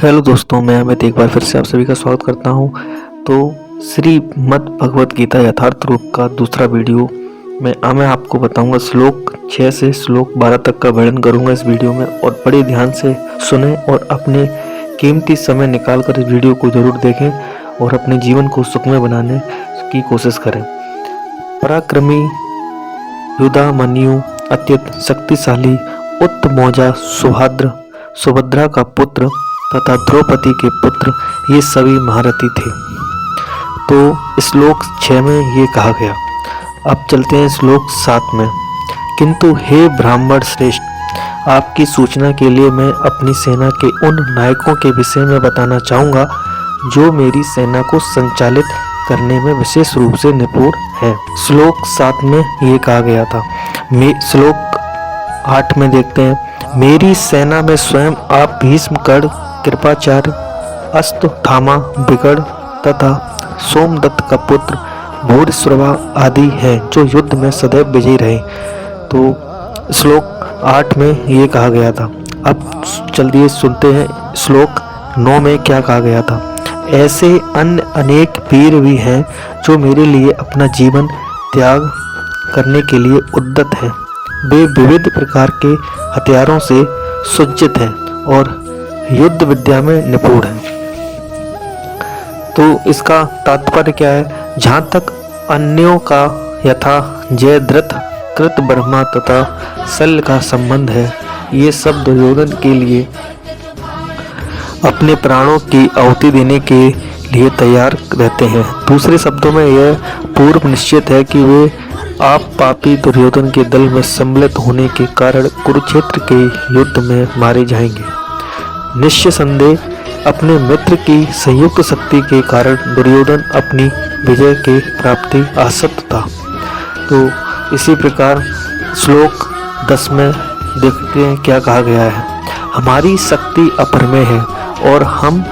Hello दोस्तों, मैं अमित एक बार फिर से आप सभी का स्वागत करता हूं। तो श्रीमद् भगवत गीता यथार्थ रूप का दूसरा वीडियो में मैं आपको बताऊंगा। श्लोक 6 से श्लोक 12 तक का वर्णन करूंगा इस वीडियो में, और बड़े ध्यान से सुने और अपने कीमती समय निकालकर इस वीडियो को जरूर देखें और अपने जीवन को सुखमय बनाने की कोशिश करें। पराक्रमी युधामन्यु अत्यंत शक्तिशाली उत्तमौजा सुभद्रा का पुत्र तथा द्रौपदी के पुत्र ये सभी महारथी थे। तो श्लोक 6 में ये कहा गया। अब चलते हैं श्लोक 7 में। किंतु हे ब्राह्मण श्रेष्ठ, आपकी सूचना के लिए मैं अपनी सेना के उन नायकों के विषय में बताना चाहूँगा जो मेरी सेना को संचालित करने में विशेष रूप से निपुण है। श्लोक 7 में ये कहा गया था। श्लोक 8 में देखते हैं। मेरी सेना में स्वयं आप भीष्म, कर्ण, कृपाचार्य, अश्वत्थामा, विकर्ण तथा सोमदत्त का पुत्र भूरिश्रवा आदि हैं जो युद्ध में सदैव विजयी रहे। तो श्लोक 8 में ये कहा गया था। अब चलिए सुनते हैं श्लोक 9 में क्या कहा गया था। ऐसे अन्य अनेक वीर भी हैं जो मेरे लिए अपना जीवन त्याग करने के लिए उद्यत हैं। वे विविध प्रकार के हथियारों से सुसज्जित हैं और युद्ध विद्या में निपुण हैं। तो इसका तात्पर्य क्या है? जहाँ तक अन्यों का यथा जयद्रथ, कृतवर्मा तथा शल्य का संबंध है, ये सब दुर्योधन के लिए अपने प्राणों की आहुति देने के लिए तैयार रहते हैं। दूसरे शब्दों में यह पूर्व निश्चित है कि वे आप पापी दुर्योधन के दल में सम्मिलित होने के कारण कुरुक्षेत्र के युद्ध में मारे जाएंगे। निस्संदेह अपने मित्र की संयुक्त शक्ति के कारण दुर्योधन अपनी विजय के प्राप्ति आसक्त था। तो इसी प्रकार श्लोक 10 में देखते हैं क्या कहा गया है। हमारी शक्ति अपरमेय है और हम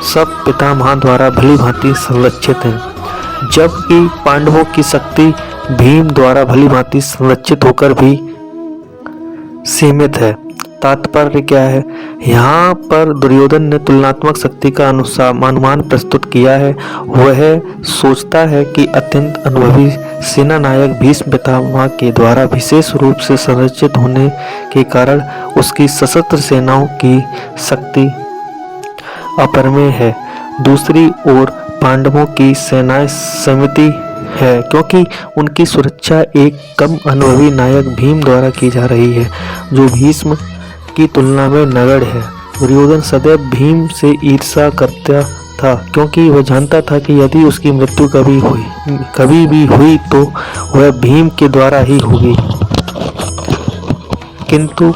सब पितामह द्वारा भली भांति संरक्षित हैं, जबकि पांडवों की शक्ति भीम द्वारा भली भांति संरक्षित होकर भी सीमित है। तात्पर्य क्या है? यहाँ पर दुर्योधन ने तुलनात्मक शक्ति का अनुमान प्रस्तुत किया है। वह सोचता है कि अत्यंत अनुभवी सेना नायक भीष्म पितामह के द्वारा विशेष रूप से संरक्षित होने के कारण उसकी सशस्त्र सेनाओं की शक्ति अपरमेय है। दूसरी ओर पांडवों की सेनाएं समिति है, क्योंकि उनकी सुरक्षा एक कम अनुभवी नायक भीम द्वारा की जा रही है, जो भीष्म की तुलना में नगण्य है। दुर्योधन सदैव भीम से ईर्ष्या करता था, क्योंकि वह जानता था कि यदि उसकी मृत्यु कभी भी हुई तो वह भीम के द्वारा ही होगी। किंतु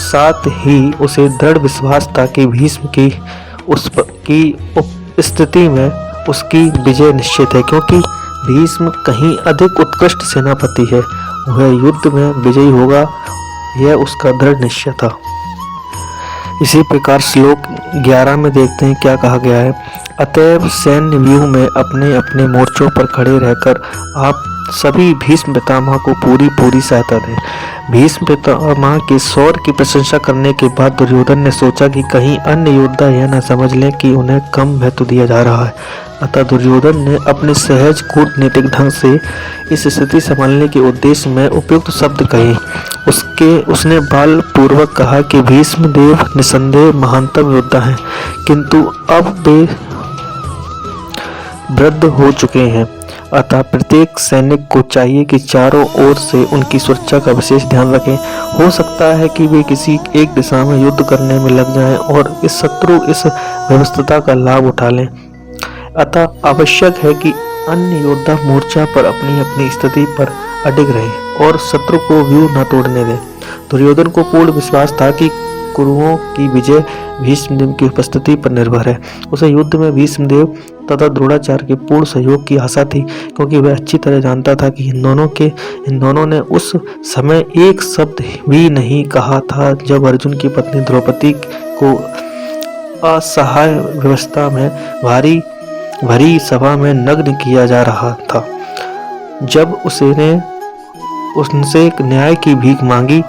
साथ ही उसे दृढ़ विश्वास था कि भीष्म की स्थिति में उसकी विजय निश्चित है, क्योंकि भीष्म कहीं अधिक उत्कृष्ट सेनापति है। वह युद्ध में विजयी होगा, यह उसका दृढ़ निश्चय था। इसी प्रकार श्लोक 11 में देखते हैं क्या कहा गया है। अतएव सैन्य व्यूह में अपने अपने मोर्चों पर खड़े रहकर आप सभी भीष्म पितामह को पूरी सहायता दें। भीष्म पितामह के शौर्य की प्रशंसा करने के बाद दुर्योधन ने सोचा कि कहीं अन्य योद्धा यह न समझ लें कि उन्हें कम महत्व दिया जा रहा है। अतः दुर्योधन ने अपने सहज कूटनीतिक ढंग से इस स्थिति संभालने के उद्देश्य में उपयुक्त शब्द कहे। उसने बल पूर्वक कहा कि भीष्म देव निसंदेह महानतम योद्धा हैं, किंतु अब वे वृद्ध हो चुके हैं। अतः प्रत्येक सैनिक को चाहिए कि चारों ओर से उनकी सुरक्षा का विशेष ध्यान रखें। हो सकता है कि वे किसी एक दिशा में युद्ध करने में लग जाएं और शत्रु इस व्यवस्था का लाभ उठा लें। अतः आवश्यक है कि अन्य योद्धा मोर्चा पर अपनी अपनी स्थिति पर अडिग रहें और शत्रु को व्यूह न तोड़ने दें। दुर्योधन को पूर्ण विश्वास था कि कुरुओं की विजय भीष्मदेव की उपस्थिति पर निर्भर है। उसे युद्ध में भीष्मदेव तथा द्रोणाचार्य के पूर्ण सहयोग की आशा थी, क्योंकि वह अच्छी तरह जानता था कि इन दोनों ने उस समय एक शब्द भी नहीं कहा था जब अर्जुन की पत्नी द्रौपदी को असहाय व्यवस्था में भरी सभा में नग्न किया जा रहा था। जब उसने न्याय की भीख मांगी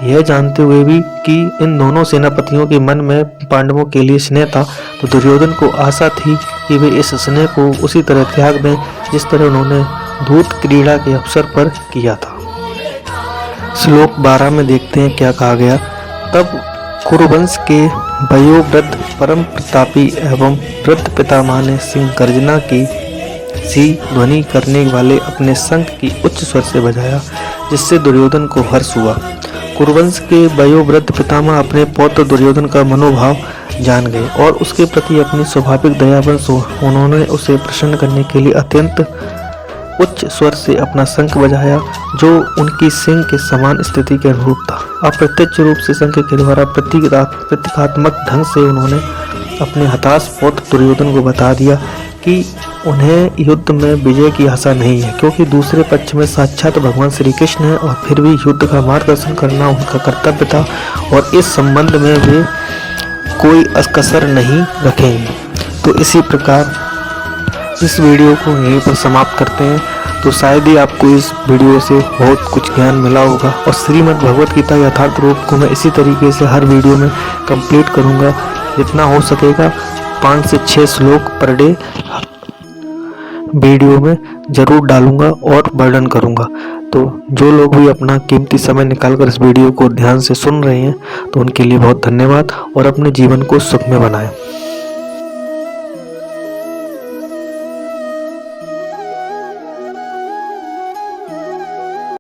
यह जानते हुए भी कि इन दोनों सेनापतियों के मन में पांडवों के लिए स्नेह था, तो दुर्योधन को आशा थी कि वे इस स्नेह को उसी तरह त्याग दें जिस तरह उन्होंने दूत क्रीड़ा के अवसर पर किया था। श्लोक 12 में देखते हैं क्या कहा गया। तब कुरुवंश के वयोवृद्ध परम प्रतापी एवं वृद्ध पितामह ने सिंह गर्जना की सी ध्वनि करने वाले अपने शंख की उच्च स्वर से बजाया, जिससे दुर्योधन को हर्ष हुआ। कुरुवंश के वयोवृद्ध पितामह अपने पौत्र दुर्योधन का मनोभाव जान गए और उसके प्रति अपनी स्वाभाविक दयावश उन्होंने उसे प्रसन्न करने के लिए अत्यंत उच्च स्वर से अपना शंख बजाया, जो उनकी सिंह के समान स्थिति के अनुरूप था। अप्रत्यक्ष रूप से शंख के द्वारा प्रतीकात्मक ढंग से उन्होंने अपने हताश पौत्र दुर्योधन को बता दिया कि उन्हें युद्ध में विजय की आशा नहीं है, क्योंकि दूसरे पक्ष में साक्षात भगवान श्री कृष्ण है और फिर भी युद्ध का मार्गदर्शन करना उनका कर्तव्य था और इस संबंध में वे कोई कसर नहीं रखेंगे। तो इसी प्रकार इस वीडियो को यहीं पर समाप्त करते हैं। तो शायद ही आपको इस वीडियो से बहुत कुछ ज्ञान मिला होगा और श्रीमद् भगवत गीता यथार्थ रूप को मैं इसी तरीके से हर वीडियो में कंप्लीट करूँगा, जितना हो सकेगा 5 से 6 श्लोक पर डे वीडियो में ज़रूर डालूंगा और वर्णन करूंगा। तो जो लोग भी अपना कीमती समय निकालकर इस वीडियो को ध्यान से सुन रहे हैं, तो उनके लिए बहुत धन्यवाद और अपने जीवन को सुखमय बनाएं।